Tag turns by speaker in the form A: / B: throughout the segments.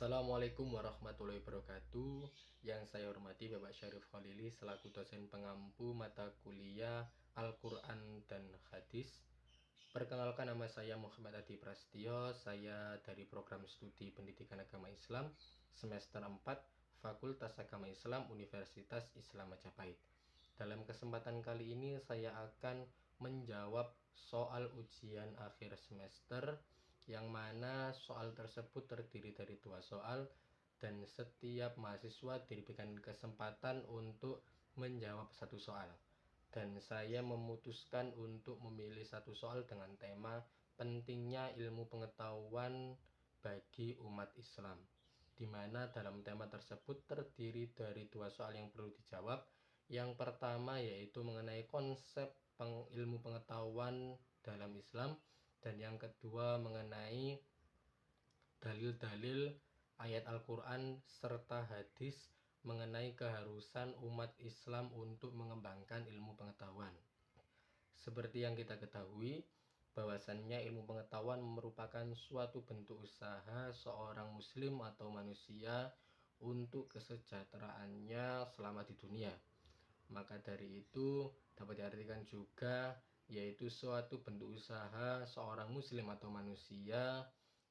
A: Assalamualaikum warahmatullahi wabarakatuh. Yang saya hormati Bapak Syarif Khalili selaku dosen pengampu mata kuliah Al-Quran dan Hadis. Perkenalkan, nama saya Muhammad Adi Prasetyo. Saya dari program studi Pendidikan Agama Islam semester 4 Fakultas Agama Islam Universitas Islam Majapahit. Dalam kesempatan kali ini saya akan menjawab soal ujian akhir semester, yang mana soal tersebut terdiri dari 2 soal dan setiap mahasiswa diberikan kesempatan untuk menjawab 1 soal. Dan saya memutuskan untuk memilih 1 soal dengan tema pentingnya ilmu pengetahuan bagi umat Islam, di mana dalam tema tersebut terdiri dari 2 soal yang perlu dijawab. Yang pertama yaitu mengenai konsep ilmu pengetahuan dalam Islam, dan yang kedua mengenai dalil-dalil ayat Al-Quran serta hadis mengenai keharusan umat Islam untuk mengembangkan ilmu pengetahuan. Seperti yang kita ketahui, bahwasannya ilmu pengetahuan merupakan suatu bentuk usaha seorang muslim atau manusia untuk kesejahteraannya selama di dunia. Maka dari itu dapat diartikan juga yaitu suatu bentuk usaha seorang muslim atau manusia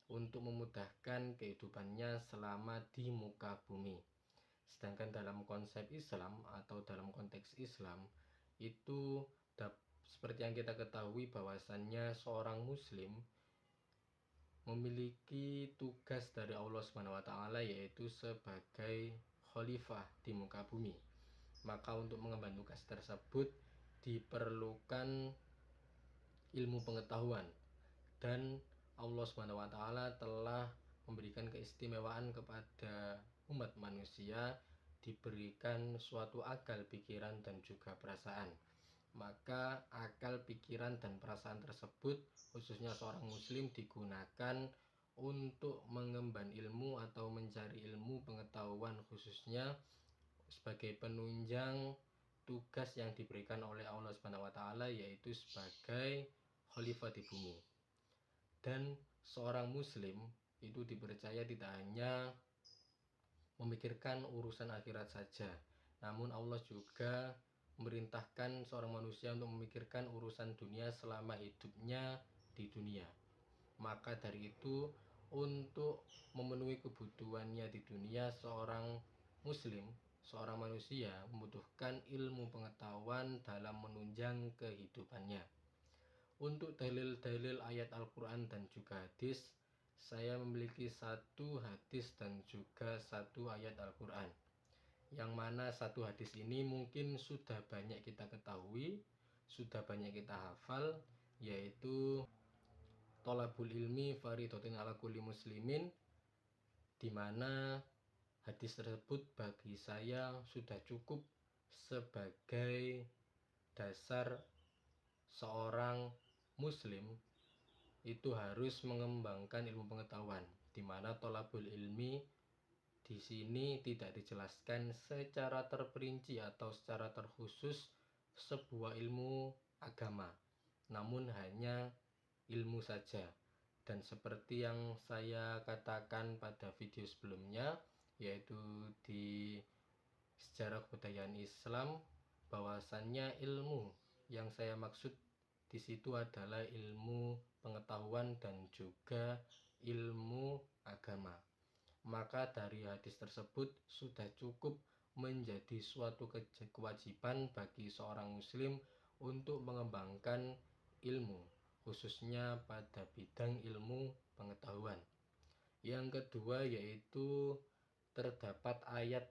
A: untuk memudahkan kehidupannya selama di muka bumi. Sedangkan dalam konsep Islam atau dalam konteks Islam itu seperti yang kita ketahui bahwasannya seorang muslim memiliki tugas dari Allah Subhanahu wa taala yaitu sebagai khalifah di muka bumi. Maka untuk mengemban tugas tersebut diperlukan ilmu pengetahuan, dan Allah Subhanahu wa taala telah memberikan keistimewaan kepada umat manusia, diberikan suatu akal pikiran dan juga perasaan. Maka akal pikiran dan perasaan tersebut khususnya seorang muslim digunakan untuk mengemban ilmu atau mencari ilmu pengetahuan, khususnya sebagai penunjang tugas yang diberikan oleh Allah Subhanahu wa taala yaitu sebagai khalifah di bumi. Dan seorang muslim itu dipercaya tidak hanya memikirkan urusan akhirat saja, namun Allah juga memerintahkan seorang manusia untuk memikirkan urusan dunia selama hidupnya di dunia. Maka dari itu, untuk memenuhi kebutuhannya di dunia, seorang muslim, seorang manusia membutuhkan ilmu pengetahuan dalam menunjang kehidupannya. Untuk dalil-dalil ayat Al-Quran dan juga hadis, saya memiliki 1 hadis dan juga 1 ayat Al-Quran, yang mana 1 hadis ini mungkin sudah banyak kita ketahui, sudah banyak kita hafal, yaitu tolabul ilmi faridotin ala kulli muslimin, di mana hadis tersebut bagi saya sudah cukup sebagai dasar seorang muslim itu harus mengembangkan ilmu pengetahuan, di mana tolabul ilmi di sini tidak dijelaskan secara terperinci atau secara terkhusus sebuah ilmu agama, namun hanya ilmu saja. Dan seperti yang saya katakan pada video sebelumnya, yaitu di sejarah kebudayaan Islam, bahwasannya ilmu yang saya maksud di situ adalah ilmu pengetahuan dan juga ilmu agama. Maka dari hadis tersebut sudah cukup menjadi suatu kewajiban bagi seorang muslim untuk mengembangkan ilmu, khususnya pada bidang ilmu pengetahuan. Yang kedua yaitu terdapat ayat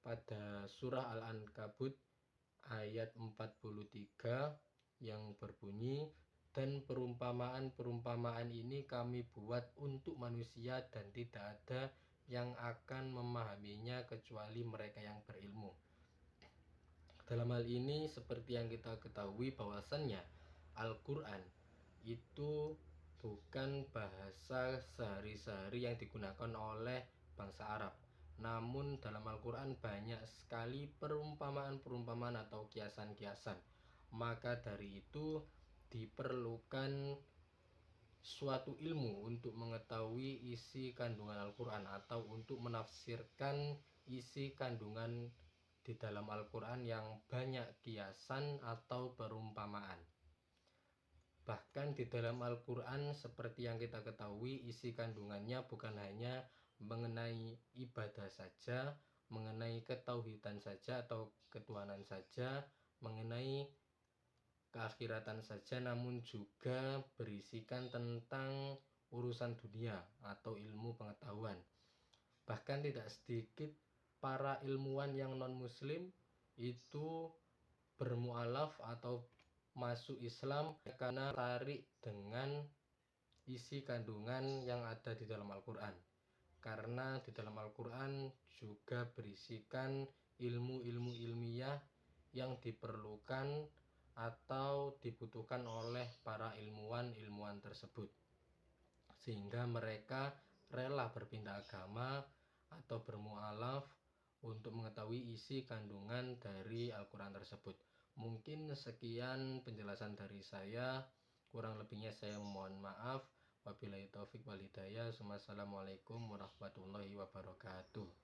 A: pada surah Al-Ankabut ayat 43 yang berbunyi, dan perumpamaan-perumpamaan ini kami buat untuk manusia dan tidak ada yang akan memahaminya kecuali mereka yang berilmu. Dalam hal ini seperti yang kita ketahui bahwasannya Al-Quran itu bukan bahasa sehari-hari yang digunakan oleh bangsa Arab, namun dalam Al-Quran banyak sekali perumpamaan-perumpamaan atau kiasan-kiasan. Maka dari itu diperlukan suatu ilmu untuk mengetahui isi kandungan Al-Quran atau untuk menafsirkan isi kandungan di dalam Al-Quran yang banyak kiasan atau perumpamaan. Bahkan di dalam Al-Quran seperti yang kita ketahui, isi kandungannya bukan hanya mengenai ibadah saja, mengenai ketauhidan saja atau ketuhanan saja, mengenai keakhiratan saja, namun juga berisikan tentang urusan dunia atau ilmu pengetahuan. Bahkan tidak sedikit para ilmuwan yang non-muslim itu bermualaf atau masuk Islam karena tertarik dengan isi kandungan yang ada di dalam Al-Quran. Karena di dalam Al-Quran juga berisikan ilmu-ilmu ilmiah yang diperlukan atau dibutuhkan oleh para ilmuwan tersebut, sehingga mereka rela berpindah agama atau bermualaf untuk mengetahui isi kandungan dari Al-Quran tersebut. Mungkin sekian penjelasan dari saya, kurang lebihnya saya mohon maaf. Wabillahi taufik wal hidayah. Wassalamualaikum warahmatullahi wabarakatuh.